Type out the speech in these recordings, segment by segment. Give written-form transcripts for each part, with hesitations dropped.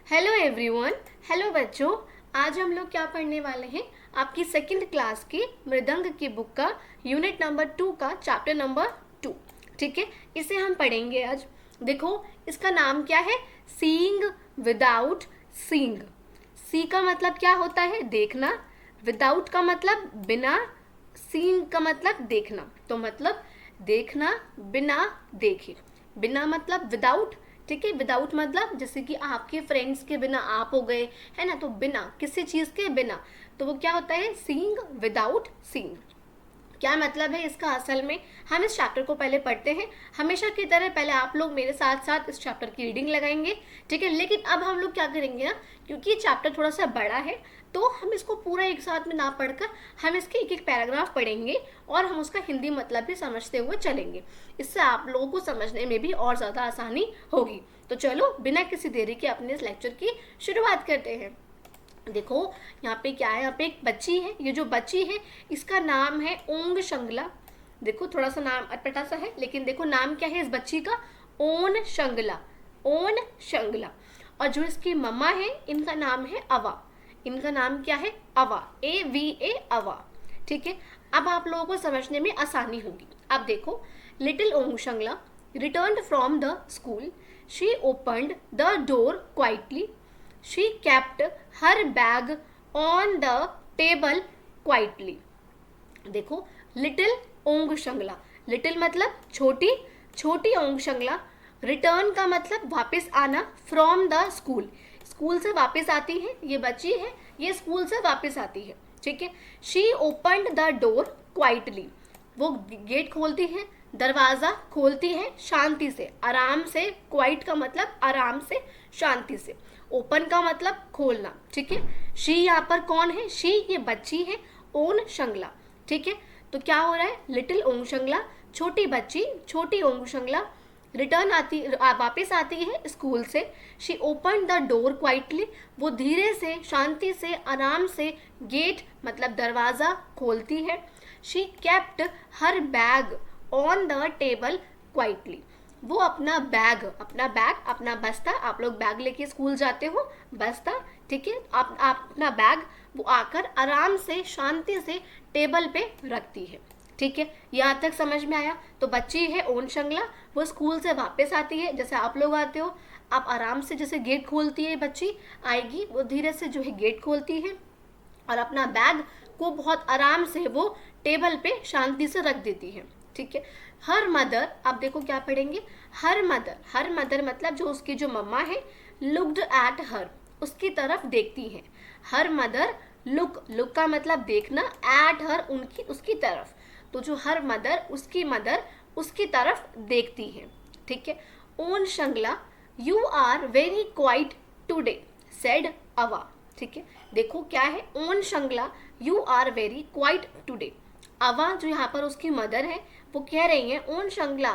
Hello everyone. Hello बच्चों। आज हम लोग क्या पढ़ने वाले हैं? आपकी सेकंड क्लास की मृदंग की बुक का यूनिट नंबर 2 का चैप्टर नंबर 2। ठीक है, इसे हम पढ़ेंगे आज। देखो, इसका नाम क्या है? Seeing without seeing. सी का मतलब क्या होता है? देखना। विदाउट का मतलब बिना। सीइंग का मतलब देखना। तो मतलब देखना बिना देखे। बिना मतलब विदाउट। ठीक है, विदाउट मतलब जैसे कि आपके फ्रेंड्स के बिना आप हो गए, है ना, तो बिना किसी चीज के बिना, तो वो क्या होता है? Seeing without seeing. क्या मतलब है इसका असल में? हम इस चैप्टर को पहले पढ़ते हैं। हमेशा की तरह पहले आप लोग मेरे साथ साथ इस चैप्टर की रीडिंग लगाएंगे। ठीक है, लेकिन अब हम लोग क्या करेंगे ना, क्योंकि ये चैप्टर थोड़ा सा बड़ा है, तो हम इसको पूरा एक साथ में ना पढ़कर हम इसके एक एक पैराग्राफ पढ़ेंगे और हम उसका हिंदी मतलब भी समझते हुए चलेंगे। इससे आप लोगों को समझने में भी और ज़्यादा आसानी होगी। तो चलो बिना किसी देरी के अपने इस लेक्चर की शुरुआत करते हैं। देखो, यहाँ पे क्या है? यहाँ पे एक बच्ची है। ये जो बच्ची है इसका नाम है ओंग शंगला। देखो, थोड़ा सा नाम अटपटा सा है, लेकिन देखो नाम क्या है इस बच्ची का? ओन शंगला। ओन शंगला। और जो इसकी मम्मा है इनका नाम है अवा। इनका नाम क्या है? अवा। AVA, अवा। ठीक है, अब आप लोगों को समझने में आसानी होगी। अब देखो, little Ong Shangla return from the school. She opened the door quietly. She kept her bag on the table quietly. देखो, लिटिल ओंग शंगला। लिटिल मतलब छोटी, छोटी ओंग शंगला। रिटर्न का मतलब वापस आना। फ्रॉम द स्कूल, स्कूल से वापस आती है ये बच्ची है, ये स्कूल से वापस आती है। ठीक है, she opened the door quietly. वो गेट खोलती है, दरवाज़ा खोलती है शांति से, आराम से। क्वाइट का मतलब आराम से, शांति से। ओपन का मतलब खोलना। ठीक है, शी यहाँ पर कौन है? शी ये बच्ची है, ओन शंगला। ठीक है, तो क्या हो रहा है? लिटिल ओंग शंगला, छोटी बच्ची, छोटी ओंग शंगला वापस आती है स्कूल से। She open the door quietly, वो धीरे से, शांति से, आराम से गेट मतलब दरवाज़ा खोलती है। She kept her bag on the table quietly, वो अपना बैग, अपना बस्ता, आप लोग बैग लेके स्कूल जाते हो, बस्ता। ठीक है, आप अपना बैग वो आकर आराम से, शांति से टेबल पे रखती है। ठीक है, यहाँ तक समझ में आया? तो बच्ची है ओन शंगला, वो स्कूल से वापस आती है जैसे आप लोग आते हो। आप आराम से जैसे गेट खोलती है बच्ची, आएगी वो धीरे से जो है गेट खोलती है और अपना बैग को बहुत आराम से वो टेबल पे शांति से रख देती है। ठीक है, हर मदर, अब देखो क्या पढ़ेंगे? हर मदर, हर मदर मतलब जो उसकी जो मम्मा है, लुक्ड एट हर, उसकी तरफ देखती है। हर मदर लुक, लुक का मतलब देखना, एट हर उनकी, उसकी तरफ। तो जो हर मदर, उसकी मदर उसकी तरफ देखती है। ठीक है, Ong Shangla you are very quiet today said Ava. ठीक है, देखो क्या है? Ong Shangla you are very quiet today. Ava जो यहाँ पर उसकी मदर है वो कह रही है, ओन शंगला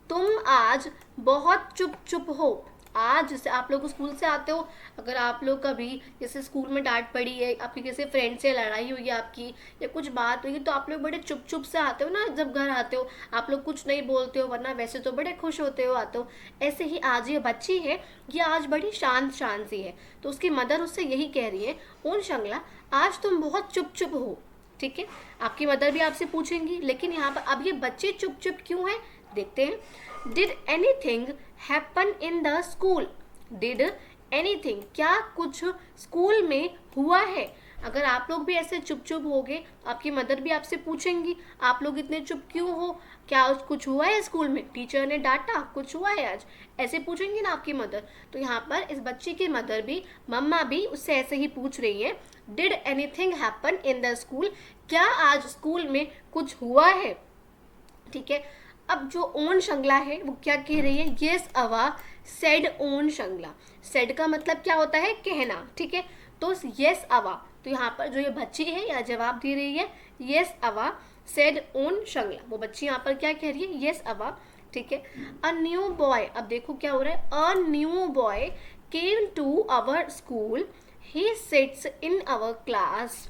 तुम आज बहुत चुप चुप हो। आज जैसे आप लोग स्कूल से आते हो, अगर आप लोग कभी जैसे स्कूल में डांट पड़ी है, आपकी किसी फ्रेंड से लड़ाई हुई है आपकी, या कुछ बात हुई, तो आप लोग बड़े चुप चुप से आते हो ना। जब घर आते हो आप लोग कुछ नहीं बोलते हो, वरना वैसे तो बड़े खुश होते हो आते हो। ऐसे ही आज ये बच्ची है, ये आज बड़ी शांत शांत सी है, तो उसकी मदर उससे यही कह रही है, ओन शंगला आज तुम बहुत चुप चुप हो। ठीक है, आपकी मदर भी आपसे पूछेंगी, लेकिन यहाँ पर अब ये बच्चे चुप चुप क्यों है देखते हैं। Did anything happen in the school. Did anything, क्या कुछ स्कूल में हुआ है? अगर आप लोग भी ऐसे चुप चुप होगे, आपकी मदर भी आपसे पूछेंगी, आप लोग इतने चुप क्यों हो, क्या आज कुछ हुआ है स्कूल में, टीचर ने डांटा, कुछ हुआ है आज, ऐसे पूछेंगी ना आपकी मदर। तो यहाँ पर इस बच्ची की मदर भी, मम्मा भी उससे ऐसे ही पूछ रही है, did anything happen in the school, क्या आज स्कूल में कुछ हुआ है? ठीक है, अब जो ओन शंगला है वो क्या कह रही है? येस अवा सेड ओन शंगला। सेड का मतलब क्या होता है? कहना। ठीक है, तो येस अवा, तो यहाँ पर जो ये बच्ची है या जवाब दे रही है येस अवा सेड ओन शंगला। वो बच्ची यहाँ पर क्या कह रही है? येस अवा। ठीक है, अ न्यू बॉय, अब देखो क्या हो रहा है? A new boy came to our school, he sits in our class.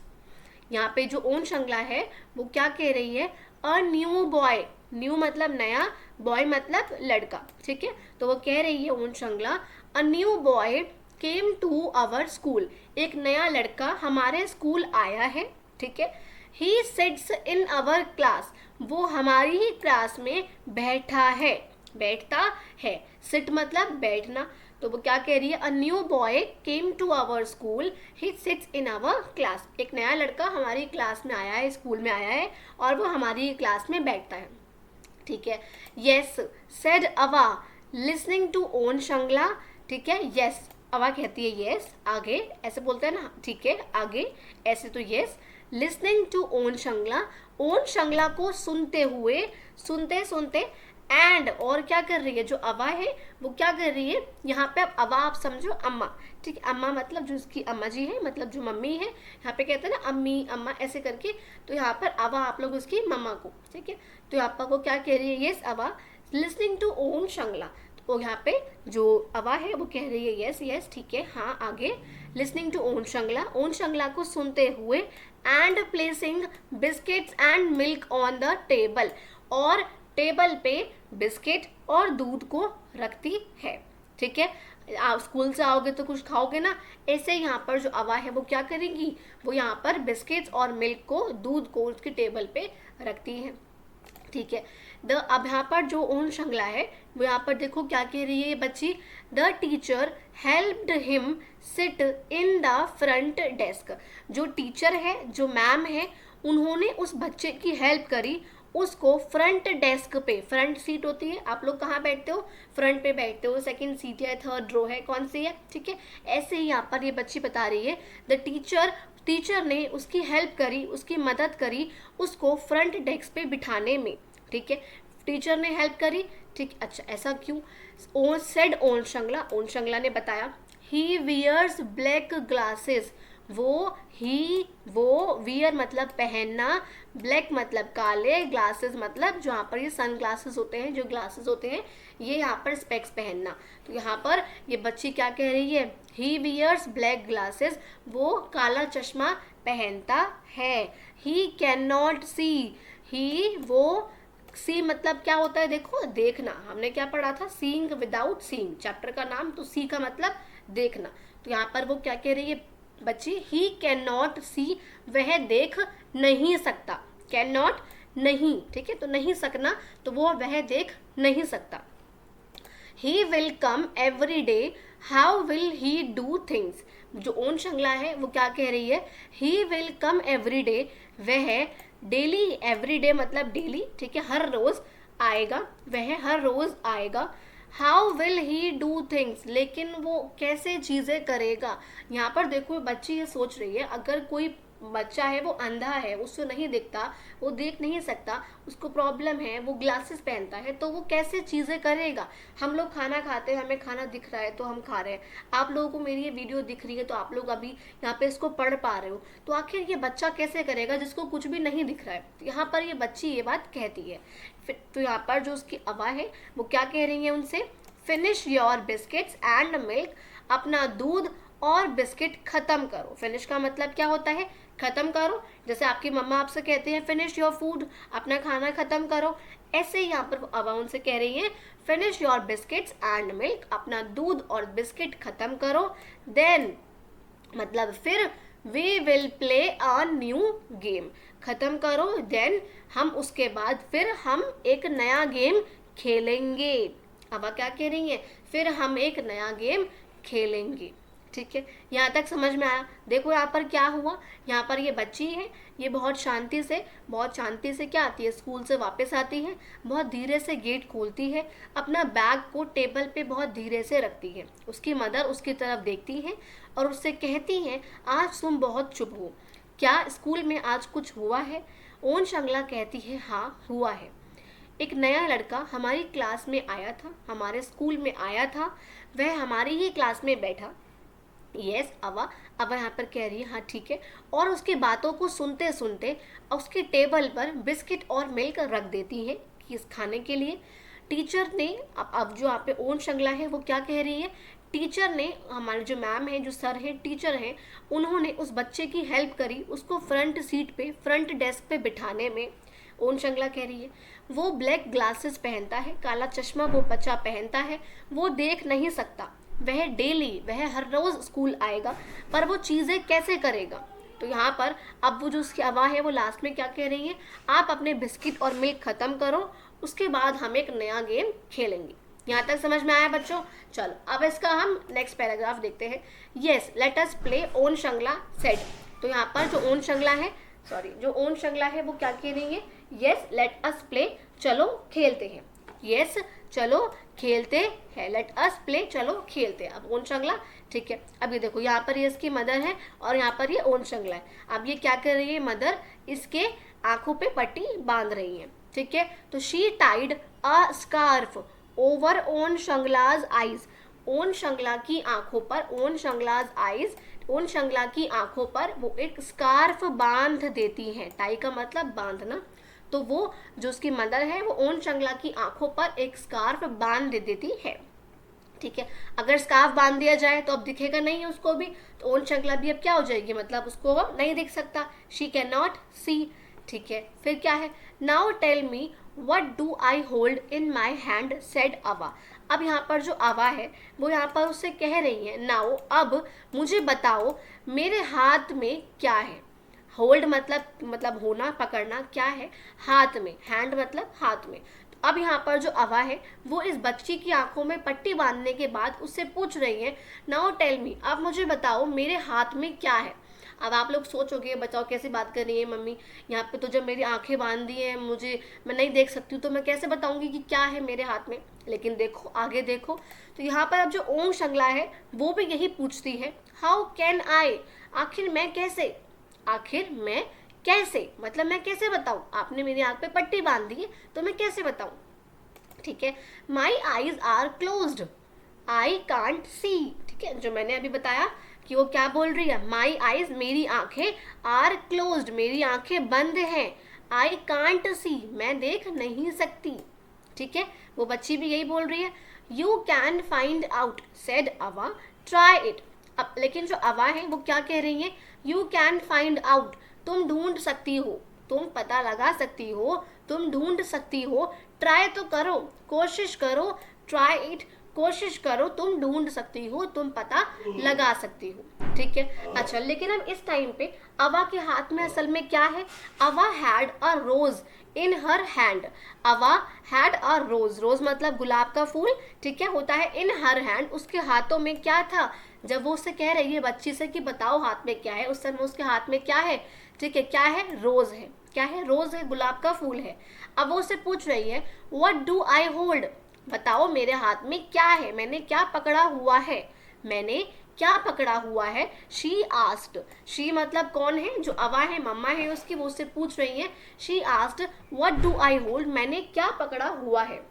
यहाँ पे जो ओन शंगला है वो क्या कह रही है? अ न्यू बॉय, न्यू मतलब नया, बॉय मतलब लड़का। ठीक है, तो वो कह रही है Ong Shangla, a new boy came to our school, एक नया लड़का हमारे स्कूल आया है, ठीक है। He sits in our class, वो हमारी ही क्लास में बैठा है, बैठता है। सिट मतलब बैठना, तो वो क्या कह रही है, a new boy came to our school, he sits in our class, एक नया लड़का हमारी क्लास में आया है, स्कूल में आया है और वो हमारी क्लास में बैठता है, ठीक है। यस सेड अवा लिसनिंग टू ओन शंगला, ठीक है। यस अवा कहती है यस, आगे ऐसे बोलते हैं ना, ठीक है, आगे ऐसे तो yes. Listening to Ong Shangla, Ong Shangla को सुनते हुए, सुनते सुनते, एंड और क्या कर रही है, जो अवा है वो क्या कर रही है, यहाँ पे अब अवा आप समझो अम्मा, ठीक है। अम्मा मतलब जो उसकी अम्मा जी है, मतलब जो मम्मी है, यहाँ पे कहते हैं ना अम्मी अम्मा ऐसे करके, तो यहाँ पर अवा आप लोग उसकी मम्मा को, ठीक है। तो अप्पा को क्या कह रही है, यस अवा लिसनिंग टू ओन शंगला, तो यहाँ पे जो अवा है वो कह रही है यस यस, ठीक है, हाँ आगे। लिसनिंग टू ओन शंगला, ओन शंगला को सुनते हुए, and placing biscuits and milk on the table, और टेबल पे बिस्किट और दूध को रखती है, ठीक है। आप स्कूल से आओगे तो कुछ खाओगे ना, ऐसे यहाँ पर जो अवा है वो क्या करेगी, वो यहाँ पर बिस्किट्स और मिल्क को, दूध को उसकी टेबल पे रखती है, ठीक है। अब यहाँ पर जो ओन शंगला है वो यहाँ पर देखो क्या कह रही है ये बच्ची, the teacher helped him sit in the front desk, जो टीचर है, जो मैम है, उन्होंने उस बच्चे की हेल्प करी, उसको फ्रंट डेस्क पे, फ्रंट सीट होती है, आप लोग कहाँ बैठते हो, फ्रंट पे बैठते हो, सेकंड सीट है, थर्ड रो है, कौन सी है, ठीक है। ऐसे ही यहाँ पर ये बच्ची बता रही है, द टीचर ने उसकी हेल्प करी, उसकी मदद करी, उसको फ्रंट डेस्क पे बिठाने में, ठीक है। टीचर ने हेल्प करी, ठीक, अच्छा ऐसा क्यों, ओन सेड ओन शंगला ने बताया, ही वियर्स ब्लैक ग्लासेस, वो वियर मतलब पहनना, ब्लैक मतलब काले, ग्लासेस मतलब जो यहाँ पर ये सन ग्लासेस होते हैं, जो ग्लासेस होते हैं, ये यहाँ पर स्पेक्स पहनना। तो यहाँ पर ये बच्ची क्या कह रही है, ही वियर्स ब्लैक ग्लासेस, वो काला चश्मा पहनता है। ही कैन नॉट सी, ही वो, सी मतलब क्या होता है, देखो देखना, हमने क्या पढ़ा था, सीइंग विदाउट सीइंग, चैप्टर का नाम, तो सी का मतलब देखना। तो यहाँ पर वो क्या कह रही है बच्ची, ही कैन नॉट सी, वह देख नहीं सकता, कैन नॉट नहीं, ठीक है, तो नहीं सकना, तो वो वह देख नहीं सकता। He will come every day, how will he do things, जो ओन शंगला है वो क्या कह रही है, he will come every day, वह डेली, एवरी डे मतलब डेली, ठीक है, हर रोज आएगा, वह हर रोज आएगा। How will he do things, लेकिन वो कैसे चीज़ें करेगा। यहाँ पर देखो बच्ची ये सोच रही है, अगर कोई बच्चा है वो अंधा है, उसको नहीं दिखता, वो देख नहीं सकता, उसको प्रॉब्लम है, वो ग्लासेस पहनता है, तो वो कैसे चीज़ें करेगा। हम लोग खाना खाते हैं, हमें खाना दिख रहा है तो हम खा रहे हैं, आप लोगों को मेरी ये वीडियो दिख रही है तो आप लोग अभी यहाँ पे इसको पढ़ पा रहे हो, तो आखिर ये बच्चा कैसे करेगा जिसको कुछ भी नहीं दिख रहा है। तो यहाँ पर ये बच्ची ये बात कहती है। फिर तो यहाँ पर जो उसकी अवा है वो क्या कह रही है उनसे, finish your biscuits and milk, अपना दूध और बिस्किट खत्म करो। फिनिश का मतलब क्या होता है, खत्म करो, जैसे आपकी मम्मा आपसे कहती है फिनिश योर फूड, अपना खाना खत्म करो, ऐसे ही यहाँ पर अवा उनसे कह रही है finish your biscuits and milk, अपना दूध और बिस्किट खत्म करो, देन मतलब फिर we will play a new game, खत्म करो, देन हम उसके बाद फिर हम एक नया गेम खेलेंगे। अब क्या कह रही है, फिर हम एक नया गेम खेलेंगे, ठीक है। यहाँ तक समझ में आया। देखो यहाँ पर क्या हुआ, यहाँ पर ये बच्ची है, ये बहुत शांति से क्या आती है, स्कूल से वापस आती है, बहुत धीरे से गेट खोलती है, अपना बैग को टेबल पे बहुत धीरे से रखती है, उसकी मदर उसकी तरफ देखती है और उससे कहती हैं आज तुम बहुत चुप हो, क्या स्कूल में आज कुछ हुआ है। ओन शंगला कहती है हाँ हुआ है, एक नया लड़का हमारी क्लास में आया था, हमारे स्कूल में आया था, वह हमारी ही क्लास में बैठा। यस अवा यहाँ पर कह रही है हाँ ठीक है, और उसकी बातों को सुनते सुनते उसके टेबल पर बिस्किट और मिल्क रख देती है किस खाने के लिए। टीचर ने अब जो यहाँ पे ओन शंगला है वो क्या कह रही है, टीचर ने, हमारे जो मैम है, जो सर है, टीचर हैं, उन्होंने उस बच्चे की हेल्प करी, उसको फ्रंट सीट पे, फ्रंट डेस्क पे बिठाने में। ओन शंगला कह रही है वो ब्लैक ग्लासेस पहनता है, काला चश्मा वो बच्चा पहनता है, वो देख नहीं सकता, वह डेली, वह हर रोज स्कूल आएगा, पर वो चीजें कैसे करेगा। तो यहाँ पर अब वो जो उसकी अवा है वो लास्ट में क्या कह रही है, आप अपने बिस्किट और मिल्क खत्म करो, उसके बाद हम एक नया गेम खेलेंगे। यहाँ तक समझ में आया बच्चों? चलो अब इसका हम नेक्स्ट पैराग्राफ देखते हैं। Yes let us play Ong Shangla said. तो यहाँ पर जो ओन शंगला है, जो ओन शंगला है वो क्या कह रही है, यस लेट अस प्ले, चलो खेलते हैं। यस चलो खेलते हैं, लेट अस प्ले, चलो खेलते हैं। अब ओन शंगला, ठीक है। अब ये देखो यहाँ पर ये इसकी मदर है और यहाँ पर ये ओन शंगला है। अब ये क्या कर रही है, मदर इसके आंखों पे पट्टी बांध रही है, ठीक है। तो she tied a scarf over Ong Shangla's eyes. Ong Shangla की आंखों पर, ओन शंगलाज आईज, ओन शंगला की आंखों पर वो एक स्कार्फ बांध देती है। टाई का मतलब बांधना। तो वो जो उसकी मदर है वो ओन शंगला की आंखों पर एक स्कार्फ बांध देती है, ठीक है। अगर स्कार्फ बांध दिया जाए तो अब दिखेगा नहीं है उसको भी, तो ओन शंगला भी अब क्या हो जाएगी, मतलब उसको वो नहीं दिख सकता, शी कैन नॉट सी, ठीक है। फिर क्या है, now tell me what do I hold in my hand said Ava. अब यहाँ पर जो अवा है वो यहाँ पर उससे कह रही है, नाउ अब मुझे बताओ मेरे हाथ में क्या है। होल्ड मतलब होना, पकड़ना, क्या है, हाथ में, हैंड मतलब हाथ में। तो अब यहाँ पर जो अवा है वो इस बच्ची की आंखों में पट्टी बांधने के बाद उससे पूछ रही है, नाउ टेल मी, अब मुझे बताओ मेरे हाथ में क्या है। अब आप लोग सोचोगे बताओ कैसी बात कर रही है मम्मी, यहाँ पे तो जब मेरी आंखें बांध दी हैं, मैं नहीं देख सकती हूँ, तो मैं कैसे बताऊंगी कि क्या है मेरे हाथ में। लेकिन देखो आगे देखो, तो यहाँ पर अब जो ओम शंगला है वो भी यही पूछती है, हाउ कैन आई, आखिर मैं कैसे, आखिर मैं कैसे, मतलब मैं कैसे बताऊं, आपने मेरी आंख पे पट्टी बांध दी है तो मैं कैसे बताऊं, ठीक है। My eyes are closed, I can't see, ठीक है। जो मैंने अभी बताया कि वो क्या बोल रही है, माई आईज, मेरी आंखें, आर क्लोज्ड, मेरी आंखें बंद हैं, आई कांट सी, मैं देख नहीं सकती, ठीक है। वो बच्ची भी यही बोल रही है। You can find out said अवा, ट्राई इट। अब लेकिन जो अवा है वो क्या कह रही है, यू कैन फाइंड आउट, तुम ढूंढ सकती हो, तुम पता लगा सकती हो, तुम ढूंढ सकती हो, ट्राई तो करो, कोशिश करो, ट्राई इट, कोशिश करो, तुम ढूंढ सकती हो, तुम पता लगा सकती हो, ठीक है। अच्छा लेकिन अब इस टाइम पे अवा के हाथ में असल में क्या है, Ava had a rose in her hand, Ava had a rose, rose मतलब गुलाब का फूल, ठीक है, होता है इन हर हैंड, उसके हाथों में क्या था। जब वो उससे कह रही है बच्ची से कि बताओ हाथ में क्या है, उस समय उसके हाथ में क्या है, ठीक है, क्या है, रोज है, क्या है, रोज है, गुलाब का फूल है। अब वो उससे पूछ रही है, व्हाट डू आई होल्ड, बताओ मेरे हाथ में क्या है, मैंने क्या पकड़ा हुआ है, मैंने क्या पकड़ा हुआ है। शी आस्क्ड, शी मतलब कौन है, जो अवा है, मम्मा है उसकी, वो उससे पूछ रही है, she asked what do I hold, मैंने क्या पकड़ा हुआ है,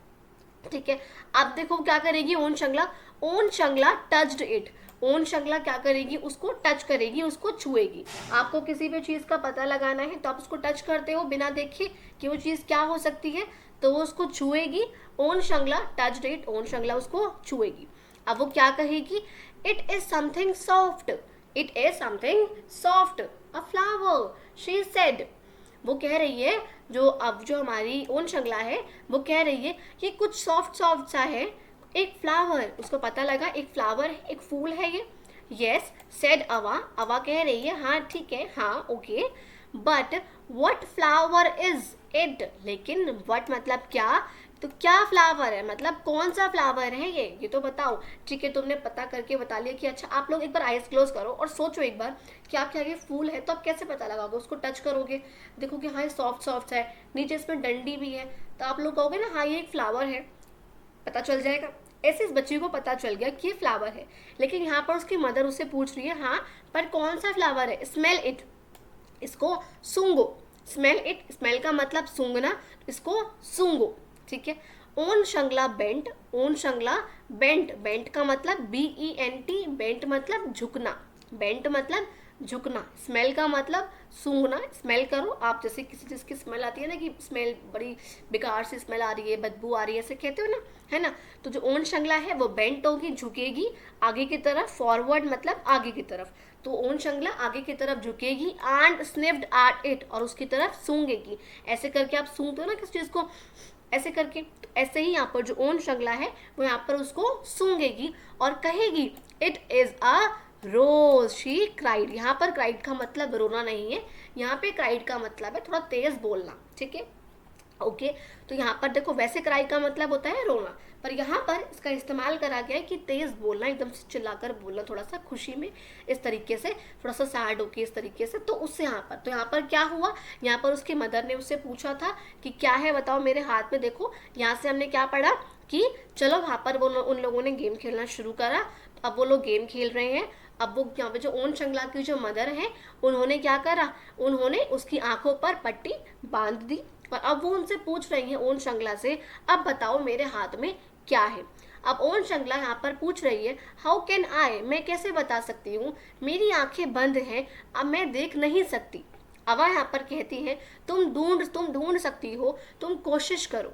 ठीक है। अब देखो क्या करेगी ओन शंगला, ओन शंगला टच्ड इट, ओन शंगला क्या करेगी, उसको टच करेगी, उसको छुएगी। आपको किसी भी चीज का पता लगाना है तो आप उसको टच करते हो बिना देखे कि वो चीज क्या हो सकती है, तो वो उसको छुएगी। Own Shangla touched it, Ong Shringla उसको छुएगी। अब वो क्या कहेगी, it is something soft, it is something soft, a flower, she said. वो कह रही है, जो हमारी ओन शंगला है वो कह रही है ये कुछ सॉफ्ट सॉफ्ट सा है, एक फ्लावर, उसको पता लगा एक फ्लावर है, एक फूल है ये। यस सेड अवा, अवा कह रही है हाँ ठीक है, हाँ okay, but what flower is it, लेकिन व्हाट मतलब क्या, तो क्या फ्लावर है, मतलब कौन सा फ्लावर है ये तो बताओ, ठीक है। तुमने पता करके बता लिया कि अच्छा, आप लोग एक बार आइज क्लोज करो और सोचो एक बार कि आपके आगे फूल है तो आप कैसे पता लगाओगे, उसको टच करोगे, देखोगे हाँ ये सॉफ्ट सॉफ्ट है, नीचे इसमें डंडी भी है, तो आप लोग कहोगे ना हाँ ये एक फ्लावर है, पता चल जाएगा। ऐसे इस बच्ची को पता चल गया कि ये फ्लावर है, लेकिन यहाँ पर उसकी मदर उससे पूछ रही है हाँ पर कौन सा फ्लावर है, स्मेल इट, इसको सूंघो, स्मेल इट, स्मेल का मतलब सूंघना, इसको सूंघो, ठीक है। Ong Shangla bent, Ong Shangla bent, bent का मतलब BENT, बेंट मतलब झुकना, बेंट मतलब झुकना, स्मेल का मतलब सूंघना, स्मेल करो आप, जैसे किसी चीज़ की स्मेल आती है ना कि स्मेल बड़ी बेकार सी स्मेल आ रही है, बदबू आ रही है, ऐसे कहते हो ना, है ना। तो जो ओन शंगला है वो बेंट होगी, झुकेगी आगे की तरफ, फॉरवर्ड मतलब आगे की तरफ, तो ओन शंगला आगे की तरफ झुकेगी, एंड स्निफ्ड एट इट, और उसकी तरफ सूंघेगी। ऐसे करके आप सूंघते हो ना किस चीज़ को, ऐसे करके। तो ऐसे ही यहाँ पर जो ओन श्रृंखला है वो यहाँ पर उसको सूंघेगी और कहेगी it is a rose, she cried. यहाँ पर क्राइड का मतलब रोना नहीं है, यहाँ पे क्राइड का मतलब है थोड़ा तेज बोलना, ठीक है। ओके तो यहाँ पर देखो वैसे क्राई का मतलब होता है रोना, पर यहाँ पर इसका इस्तेमाल करा गया है कि तेज बोलना, एकदम से चिल्लाकर बोलना, थोड़ा सा खुशी में इस तरीके से, थोड़ा सा सैड होके इस तरीके से। तो उससे यहाँ पर क्या हुआ, यहाँ पर उसकी मदर ने उससे पूछा था कि क्या है बताओ मेरे हाथ में देखो। यहाँ से हमने क्या पढ़ा कि चलो वहाँ पर वो उन लोगों ने गेम खेलना शुरू करा। अब वो लोग गेम खेल रहे हैं। अब वो यहाँ पे जो ओन श्रृंखला की जो मदर है उन्होंने क्या करा, उन्होंने उसकी आंखों पर पट्टी बांध दी और अब वो उनसे पूछ रही है ओन श्रृंखला से, अब बताओ मेरे हाथ में क्या है। अब ओन श्रृंखला यहाँ पर पूछ रही है हाउ कैन आई, मैं कैसे बता सकती हूँ, मेरी आंखें बंद हैं, अब मैं देख नहीं सकती। अवा यहाँ पर कहती है तुम ढूंढ सकती हो, तुम कोशिश करो।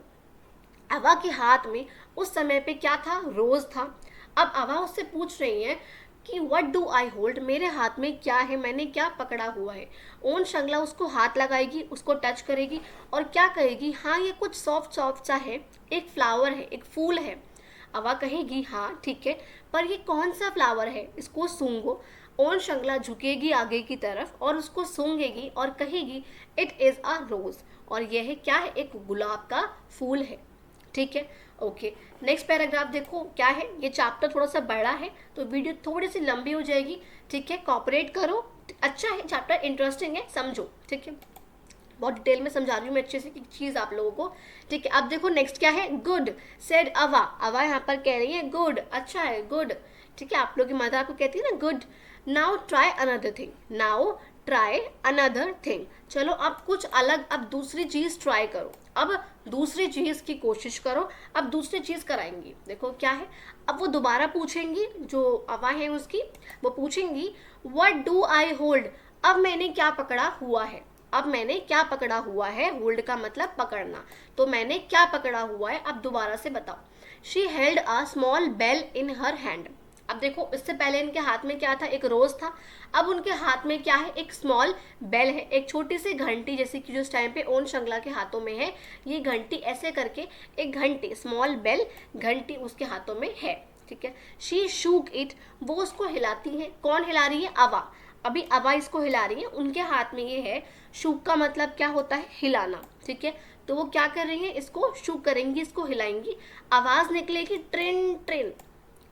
अवा के हाथ में उस समय पे क्या था, रोज था। अब अवा उससे पूछ रही है कि व्हाट डू आई होल्ड, मेरे हाथ में क्या है, मैंने क्या पकड़ा हुआ है। ओन श्रृंखला उसको हाथ लगाएगी, उसको टच करेगी और क्या कहेगी, हाँ ये कुछ सॉफ्ट सॉफ्ट सा है, एक फ्लावर है, एक फूल है। अवा कहेगी हाँ ठीक है, पर ये कौन सा फ्लावर है, इसको सूंघो। ओन श्रृंखला झुकेगी आगे की तरफ और उसको सूंघेगी और कहेगी इट इज अ रोज, और यह है क्या है, एक गुलाब का फूल है, ठीक है। ओके नेक्स्ट पैराग्राफ देखो क्या है। ये चैप्टर थोड़ा सा बड़ा है तो वीडियो थोड़ी सी लंबी हो जाएगी, ठीक है। कोऑपरेट करो, अच्छा है चैप्टर, इंटरेस्टिंग है, समझो, ठीक है। बहुत डिटेल में समझा रही हूँ मैं अच्छे से चीज़ आप लोगों को, ठीक है। अब देखो नेक्स्ट क्या है, गुड सेड अवा। अवा यहाँ पर कह रही है गुड, अच्छा है, गुड, ठीक है। आप लोग की मदर आपको कहती है ना good. Now try another thing, now try another thing, चलो अब कुछ अलग, अब दूसरी चीज़ ट्राई करो, अब दूसरी चीज़ की कोशिश करो, अब दूसरी चीज़ कराएंगी। देखो क्या है, अब वो दोबारा पूछेंगी, जो अवा है उसकी, वो पूछेंगी व्हाट डू आई होल्ड, अब मैंने क्या पकड़ा हुआ है, अब मैंने क्या पकड़ा हुआ है, होल्ड का मतलब पकड़ना, तो मैंने क्या पकड़ा हुआ है, अब दोबारा से बताओ। She held a small bell in her hand. अब देखो इससे पहले इनके हाथ में क्या था, एक रोज था, अब उनके हाथ में क्या है, एक स्मॉल बेल है, एक छोटी सी घंटी, जैसे कि जो इस टाइम पे ओन श्रृंखला के हाथों में है, ये घंटी ऐसे करके एक घंटी, स्मॉल बेल घंटी उसके हाथों में है, ठीक है। शी शूक इट, वो उसको हिलाती है, कौन हिला रही है, अवा, अभी अवा इसको हिला रही है, उनके हाथ में ये है। शूक का मतलब क्या होता है, हिलाना, ठीक है। तो वो क्या कर रही है, इसको शूक करेंगी, इसको हिलाएंगी, आवाज निकलेगी ट्रेन ट्रेन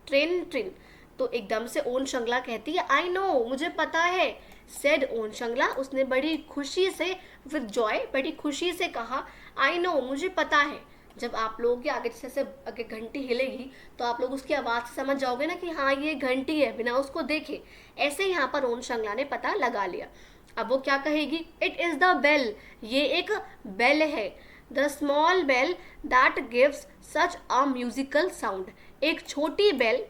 ट्रेन ट्रेन। तो एकदम से ओन श्रृंखला कहती है आई नो, मुझे पता है। सेड ओन श्रृंखला, उसने बड़ी खुशी से, विद जॉय, बड़ी खुशी से कहा आई नो, मुझे पता है। जब आप लोगों के आगे से आगे घंटी हिलेगी तो आप लोग उसकी आवाज़ से समझ जाओगे ना कि हाँ ये घंटी है, बिना उसको देखे। ऐसे यहाँ पर ओन श्रृंखला ने पता लगा लिया। अब वो क्या कहेगी, इट इज़ द बेल, ये एक बेल है, the small bell that gives such a musical sound, एक छोटी बेल,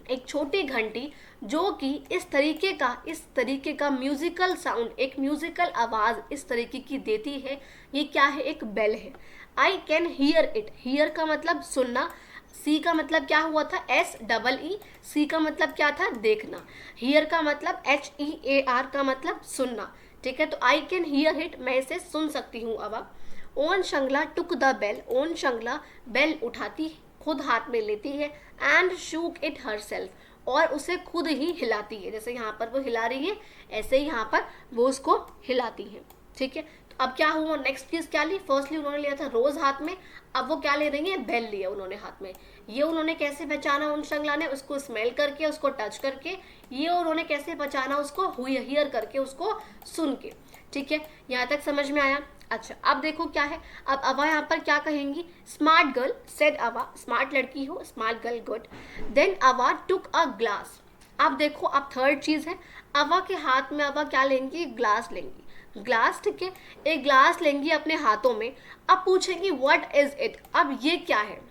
एक छोटी घंटी जो कि इस तरीके का म्यूजिकल साउंड, एक म्यूजिकल आवाज इस तरीके की देती है, ये क्या है, एक बेल है। I can hear it, here का मतलब सुनना, सी का मतलब क्या हुआ था, SEE, सी का मतलब क्या था, देखना, हियर का मतलब HEAR का मतलब सुनना, ठीक है। तो आई कैन हियर इट, मैं इसे सुन सकती हूँ। अब ओन श्रृंखला टुक द बेल, ओन श्रृंखला बेल उठाती, खुद हाथ में लेती है, एंड शूक इट हरसेल्फ, और उसे खुद ही हिलाती है, जैसे यहाँ पर वो हिला रही है ऐसे ही यहाँ पर वो उसको हिलाती है, ठीक है। तो अब क्या हुआ, नेक्स्ट चीज क्या ली, फर्स्टली उन्होंने लिया था रोज हाथ में, अब वो क्या ले रही है, बेल लिया उन्होंने हाथ में। ये उन्होंने कैसे पहचाना, उन श्रृंखला ने, उसको स्मेल करके, उसको टच करके। ये उन्होंने कैसे पहचाना, उसको हियर करके, उसको सुन के, ठीक है। यहाँ तक समझ में आया। अच्छा अब देखो क्या है, अब अवा यहाँ पर क्या कहेंगी, स्मार्ट गर्ल सेड अवा, स्मार्ट लड़की हो, स्मार्ट गर्ल, गुड। देन अवा टुक अ ग्लास। अब देखो अब थर्ड चीज है, अवा के हाथ में अवा क्या लेंगी, ग्लास लेंगी, ग्लास, ठीक है, एक ग्लास लेंगी अपने हाथों में। अब पूछेंगी व्हाट इज इट, अब ये क्या है,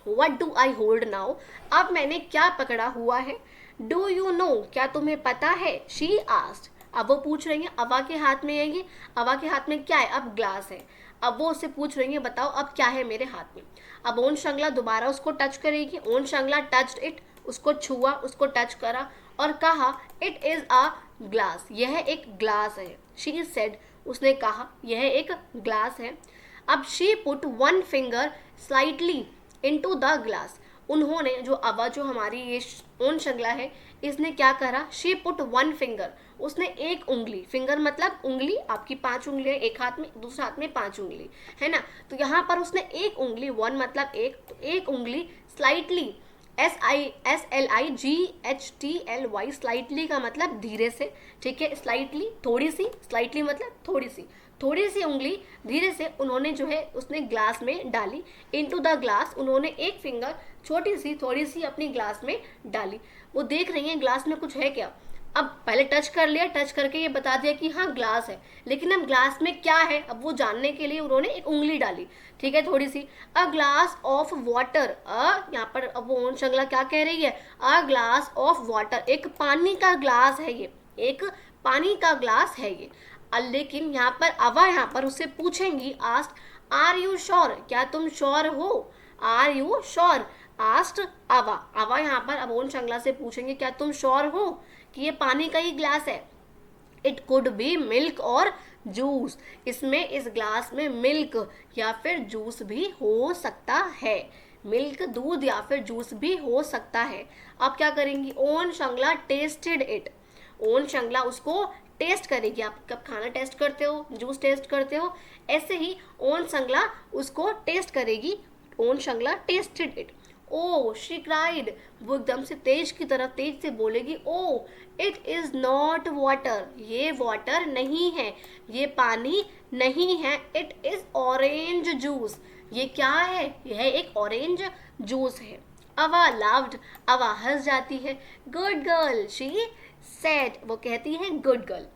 what do I hold now, अब मैंने क्या पकड़ा हुआ है। डू यू नो, क्या तुम्हें पता है, शी आस्क्ड, अब वो पूछ रही है, अवा के हाथ में है ये, अवा के हाथ में क्या है, अब ग्लास है। अब वो उससे पूछ रही है बताओ अब क्या है मेरे हाथ में। अब ओन श्रृंखला दोबारा उसको टच करेगी, ओन श्रृंखला टच्ड इट, उसको छुआ, उसको टच करा और कहा इट इज अ ग्लास, यह एक ग्लास है। शी सेड, उसने कहा यह एक ग्लास है। अब she put one finger slightly into the glass, उन्होंने जो अवा जो हमारी ये ओन शंगला है इसने क्या करा, शी पुट वन फिंगर, उसने एक उंगली, फिंगर मतलब उंगली, आपकी 5 उंगलियां एक हाथ में दूसरे हाथ में 5 उंगली है ना, तो यहाँ पर उसने एक उंगली, वन मतलब एक, तो एक उंगली स्लाइटली, SLIGHTLY, स्लाइटली का मतलब धीरे से, ठीक है, स्लाइटली थोड़ी सी, स्लाइटली मतलब थोड़ी सी उंगली धीरे से उन्होंने जो है उसने ग्लास में डाली, इनटू द ग्लास, उन्होंने एक फिंगर छोटी सी थोड़ी सी अपनी ग्लास में डाली। वो देख रही हैं ग्लास में कुछ है क्या, अब पहले टच कर लिया, टच करके ये बता दिया कि हाँ ग्लास है, लेकिन अब ग्लास में क्या है अब वो जानने के लिए उन्होंने एक उंगली डाली, ठीक है, थोड़ी सी। अ ग्लास ऑफ वाटर, यहाँ पर अब वो ओन शंगला क्या कह रही है, अ ग्लास ऑफ वाटर, एक पानी का ग्लास है ये, एक पानी का ग्लास है ये। लेकिन यहाँ पर अवा यहाँ पर उससे पूछेंगी, आस्क आर यू श्योर, क्या तुम श्योर हो, आर यू श्योर, आस्ट अवा, अवा यहाँ पर अब ओन शंगला से पूछेंगे क्या तुम श्योर हो कि ये पानी का ही ग्लास है। इट कुड बी मिल्क और जूस, इसमें इस ग्लास में मिल्क या फिर जूस भी हो सकता है, मिल्क दूध या फिर जूस भी हो सकता है। अब क्या करेंगी, own Shangla tested it, Ong Shringla उसको टेस्ट करेगी। आप कब खाना टेस्ट करते हो, जूस टेस्ट करते हो, ऐसे ही ओन शंगला उसको टेस्ट करेगी, Ong Shangla tested it. Oh she cried, वो एकदम से तेज की तरफ तेज से बोलेगी, oh it is not water, ये वाटर नहीं है, ये पानी नहीं है, इट इज ऑरेंज जूस, ये क्या है, यह एक ऑरेंज जूस है। अवा लाव्ड, अवा हंस जाती है। गुड गर्ल शी सेड, वो कहती है गुड गर्ल।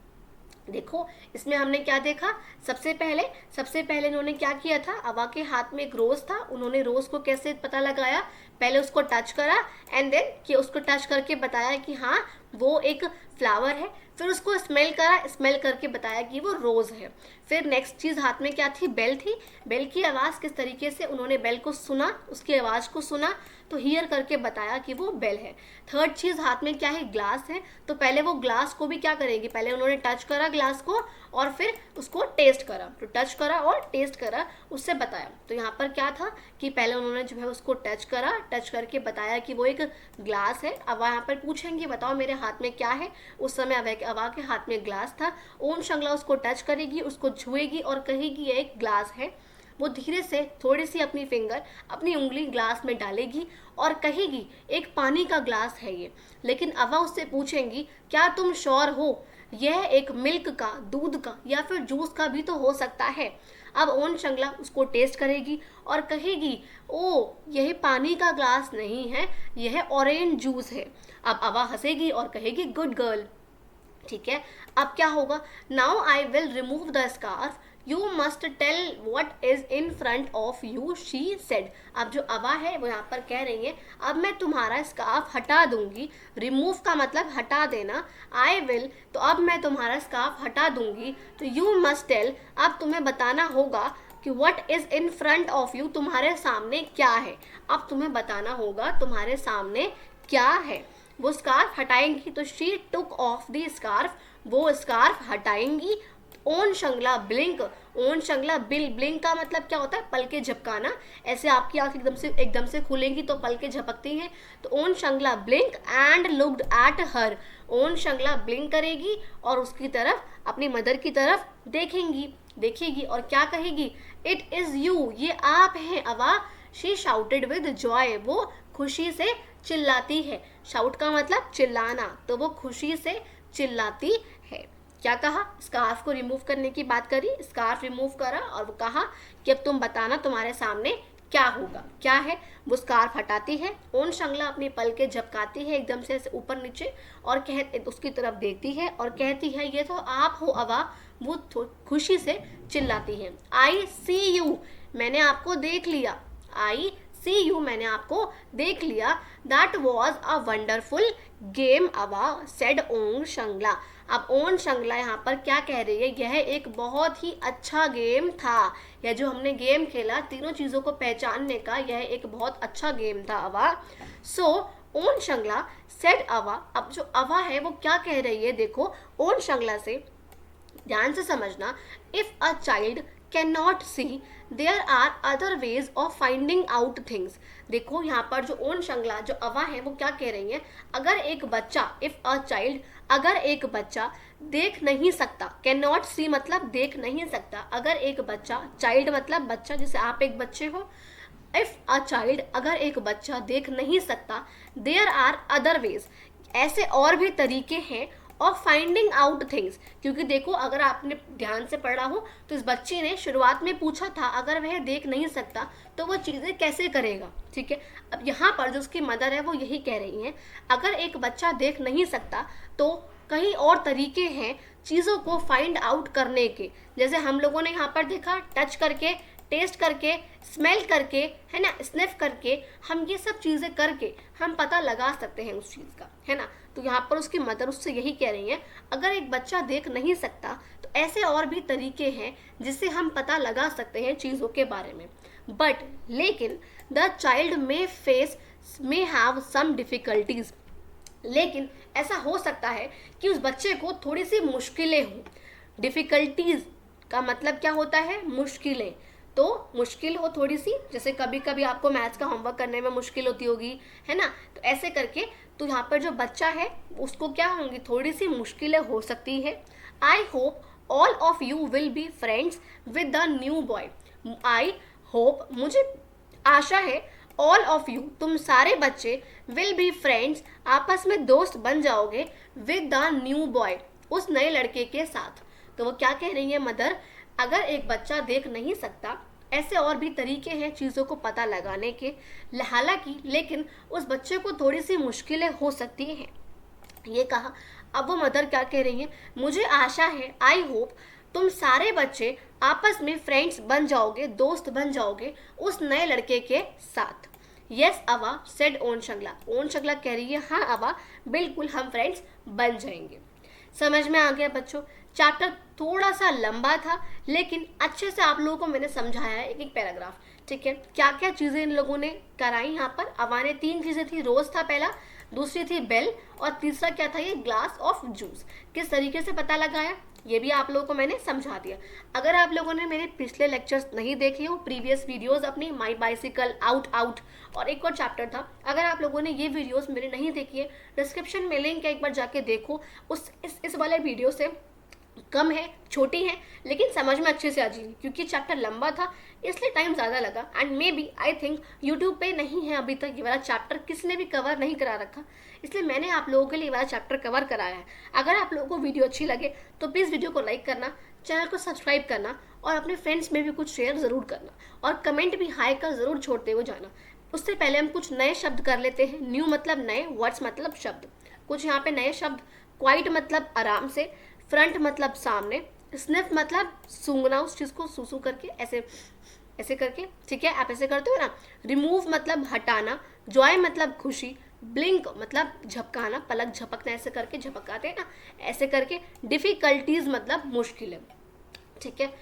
देखो इसमें हमने क्या देखा, सबसे पहले इन्होंने क्या किया था, अवा के हाथ में एक रोज था, उन्होंने रोज को कैसे पता लगाया, पहले उसको टच करा एंड देन कि उसको टच करके बताया कि हाँ वो एक फ्लावर है, फिर उसको स्मेल करा, स्मेल करके बताया कि वो रोज है। फिर नेक्स्ट चीज हाथ में क्या थी, बेल थी, बेल की आवाज किस तरीके से उन्होंने बेल को सुना, उसकी आवाज को सुना तो हियर करके बताया कि वो बेल है। थर्ड चीज हाथ में क्या है, ग्लास है, तो पहले वो ग्लास को भी क्या करेंगे, पहले उन्होंने टच करा ग्लास को और फिर उसको टेस्ट करा, तो टच करा और टेस्ट करा, उससे बताया। तो यहाँ पर क्या था कि पहले उन्होंने जो है उसको टच करा, टच करके बताया कि वो एक ग्लास है। अब यहाँ पर पूछेंगे बताओ मेरे हाथ में क्या है, उस समय अवा के हाथ में ग्लास था, ओम शंगला उसको टच करेगी, उसको छुएगी और कहेगी ये एक ग्लास है। वो धीरे से थोड़ी सी अपनी फिंगर, अपनी उंगली ग्लास में डालेगी और कहेगी एक पानी का ग्लास है ये। लेकिन अवा उससे पूछेंगी क्या तुम श्योर हो, यह एक मिल्क का, दूध का या फिर जूस का भी तो हो सकता है। अब ओन शंगला उसको टेस्ट करेगी और कहेगी ओ यह पानी का ग्लास नहीं है, यह ऑरेंज जूस है। अब अवा हंसेगी और कहेगी गुड गर्ल, ठीक है। अब क्या होगा, now I will remove the scarf, you must tell what is in front of you, she said. अब जो अवा है वो यहाँ पर कह रही है अब मैं तुम्हारा स्कार्फ हटा दूंगी, रिमूव का मतलब हटा देना, आई विल तो अब मैं तुम्हारा स्कार्फ हटा दूंगी, तो यू मस्ट टेल अब तुम्हें बताना होगा कि what is in front of you, तुम्हारे सामने क्या है, अब तुम्हें बताना होगा तुम्हारे सामने क्या है। वो स्कार्फ हटाएंगी तो she took off the scarf, वो स्कार्फ हटाएंगी। ओन शंगला ब्लिंक, ओन शंगला ब्लिंक का मतलब क्या होता है, पल के झपकाना, ऐसे आपकी आंख एकदम से खुलेंगी तो पल के झपकती हैं, तो Ong Shangla blink and looked at her, Ong Shangla blink करेगी और उसकी तरफ, अपनी मदर की तरफ देखेगी और क्या कहेगी, इट इज यू, ये आप हैं अवा। शी शाउटेड विद जॉय, वो खुशी से चिल्लाती है, शाउट का मतलब चिल्लाना, तो वो खुशी से चिल्लाती है। क्या कहा, स्कार्फ को रिमूव करने की बात करी, स्कार्फ रिमूव करा और वो कहा कि अब तुम बताना तुम्हारे सामने क्या होगा, क्या है। वो स्कार्फ हटाती है, ओन शंगला अपनी पल के झपकाती है एकदम से ऊपर नीचे और उसकी तरफ देखती है और कहती है ये तो आप हो अवा। वो खुशी से चिल्लाती है, आई सी यू, मैंने आपको देख लिया, आई सी यू, मैंने आपको देख लिया। That was a wonderful game अवा, सेड ओन शंगला। अब ओन शंगला यहाँ पर क्या कह रही है, यह एक बहुत ही अच्छा गेम था, यह जो हमने गेम खेला तीनों चीज़ों को पहचानने का, यह एक बहुत अच्छा गेम था अवा। सो ओन शंगला सेड अवा, अब जो अवा है वो क्या कह रही है, देखो ओन शंगला से ध्यान से समझना, if a child can not see there are other ways of finding out things. देखो यहाँ पर जो ओन शंगला जो अवा है वो क्या कह रही है, अगर एक बच्चा, इफ अ चाइल्ड, अगर एक बच्चा देख नहीं सकता, कैन नॉट सी मतलब देख नहीं सकता, अगर एक बच्चा, चाइल्ड मतलब बच्चा, जैसे आप एक बच्चे हो, इफ अ चाइल्ड अगर एक बच्चा देख नहीं सकता, देयर आर अदर वेज, ऐसे और भी तरीके हैं ऑफ फाइंडिंग आउट थिंग्स। क्योंकि देखो अगर आपने ध्यान से पढ़ा हो तो इस बच्चे ने शुरुआत में पूछा था अगर वह देख नहीं सकता तो वो चीज़ें कैसे करेगा, ठीक है। अब यहाँ पर जो उसकी मदर है वो यही कह रही हैं, अगर एक बच्चा देख नहीं सकता तो कई और तरीके हैं चीज़ों को फाइंड आउट करने के। जैसे हम लोगों ने यहाँ पर देखा, टच करके, टेस्ट करके, स्मेल करके, है ना, स्निफ करके, हम ये सब चीज़ें करके हम पता लगा सकते हैं उस चीज़ का, है ना। तो यहाँ पर उसकी मदर उससे यही कह रही है, अगर एक बच्चा देख नहीं सकता तो ऐसे और भी तरीके हैं जिससे हम पता लगा सकते हैं चीज़ों के बारे में। बट लेकिन the child may have some difficulties, लेकिन ऐसा हो सकता है कि उस बच्चे को थोड़ी सी मुश्किलें हों। डिफ़िकल्टीज का मतलब क्या होता है, मुश्किलें। तो मुश्किल हो थोड़ी सी, जैसे कभी कभी आपको मैथ्स का होमवर्क करने में मुश्किल होती होगी, है ना, तो ऐसे करके तो यहाँ पर जो बच्चा है उसको क्या होंगी, थोड़ी सी मुश्किलें हो सकती है। I hope all of you will be friends with the new boy. I hope मुझे आशा है, ऑल ऑफ यू तुम सारे बच्चे, विल बी फ्रेंड्स आपस में दोस्त बन जाओगे, विद द न्यू बॉय उस नए लड़के के साथ। तो वो क्या कह रही है मदर, अगर एक बच्चा देख नहीं सकता ऐसे और भी तरीके हैं चीज़ों को पता लगाने के, हालांकि लेकिन उस बच्चे को थोड़ी सी मुश्किलें हो सकती हैं, ये कहा। अब वो मदर क्या कह रही है, मुझे आशा है, आई होप तुम सारे बच्चे आपस में फ्रेंड्स बन जाओगे, दोस्त बन जाओगे उस नए लड़के के साथ। यस अवा सेड ओन शंगला। ओन शंगला कह रही है, हाँ अवा बिल्कुल हम फ्रेंड्स बन जाएंगे। समझ में आ गया बच्चों। चैप्टर थोड़ा सा लंबा था लेकिन अच्छे से आप लोगों को मैंने समझाया है एक एक पैराग्राफ, ठीक है। क्या क्या चीज़ें इन लोगों ने कराई यहाँ पर, अवा ने 3 चीज़ें थी, रोज़ था पहला, दूसरी थी बेल, और तीसरा क्या था, ये ग्लास ऑफ जूस। किस तरीके से पता लगाया ये भी आप लोगों को मैंने समझा दिया। अगर आप लोगों ने मेरे पिछले लेक्चर्स नहीं देखे हो, प्रीवियस वीडियोस अपनी माई बाइसिकल, आउट आउट और एक और चैप्टर था, अगर आप लोगों ने ये वीडियोस मेरे नहीं देखी है, डिस्क्रिप्शन में लिंक है, एक बार जाके देखो। इस वाले वीडियो से कम है, छोटी है, लेकिन समझ में अच्छे से आ जाएगी, क्योंकि चैप्टर लंबा था इसलिए टाइम ज़्यादा लगा। And may be I think YouTube पे नहीं है अभी तक ये वाला चैप्टर, किसी ने भी कवर नहीं करा रखा, इसलिए मैंने आप लोगों के लिए ये वाला चैप्टर कवर कराया है। अगर आप लोगों को वीडियो अच्छी लगे तो प्लीज़ वीडियो को लाइक करना, चैनल को सब्सक्राइब करना और अपने फ्रेंड्स में भी कुछ शेयर ज़रूर करना, और कमेंट भी हाई का ज़रूर छोड़ते हुए जाना। उससे पहले हम कुछ नए शब्द कर लेते हैं। न्यू मतलब नए, वर्ड्स मतलब शब्द। कुछ यहाँ पे नए शब्द, क्वाइट मतलब आराम से, फ्रंट मतलब सामने, स्निफ मतलब सूंघना, उस चीज़ को सूसू करके ऐसे ऐसे करके, ठीक है, आप ऐसे करते हो ना। रिमूव मतलब हटाना, जॉय मतलब खुशी, ब्लिंक मतलब झपकाना, पलक झपकना, ऐसे करके झपकाते हैं ना, ऐसे करके। डिफ़िकल्टीज मतलब मुश्किलें, ठीक है।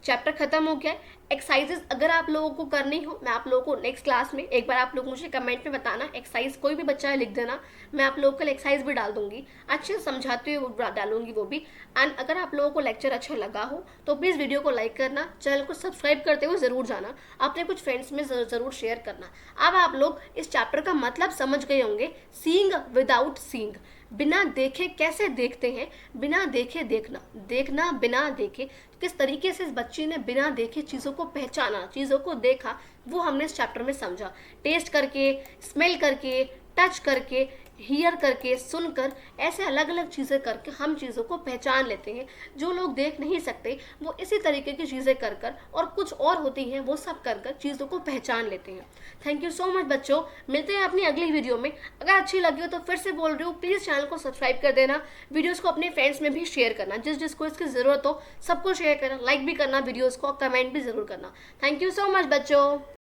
चैप्टर खत्म हो गया है। एक्सरसाइजेस अगर आप लोगों को करनी हो, मैं आप लोगों को नेक्स्ट क्लास में, एक बार आप लोग मुझे कमेंट में बताना, एक्सरसाइज कोई भी बच्चा है लिख देना, मैं आप लोगों को एक्सरसाइज भी डाल दूंगी, अच्छे से समझाते हुए डालूंगी वो भी। एंड अगर आप लोगों को लेक्चर अच्छा लगा हो तो प्लीज़ वीडियो को लाइक करना, चैनल को सब्सक्राइब करते हुए ज़रूर जाना, अपने कुछ फ्रेंड्स में ज़रूर शेयर करना। अब आप लोग इस चैप्टर का मतलब समझ गए होंगे, सीइंग विदाउट सीइंग, बिना देखे कैसे देखते हैं, बिना देखे देखना, देखना बिना देखे, किस तरीके से इस बच्ची ने बिना देखे चीज़ों को पहचाना, चीज़ों को देखा, वो हमने इस चैप्टर में समझा। टेस्ट करके, स्मेल करके, टच करके, हियर करके, सुनकर, ऐसे अलग अलग चीज़ें करके हम चीज़ों को पहचान लेते हैं। जो लोग देख नहीं सकते वो इसी तरीके की चीज़ें कर कर और कुछ और होती हैं वो सब कर कर चीज़ों को पहचान लेते हैं। थैंक यू सो मच बच्चों, मिलते हैं अपनी अगली वीडियो में। अगर अच्छी लगी हो तो फिर से बोल रही हूँ, प्लीज़ चैनल को सब्सक्राइब कर देना, वीडियोज़ को अपने फ्रेंड्स में भी शेयर करना, जिसको इसकी ज़रूरत हो सबको शेयर करना, लाइक भी करना वीडियोज़ को, कमेंट भी ज़रूर करना। थैंक यू सो मच बच्चों।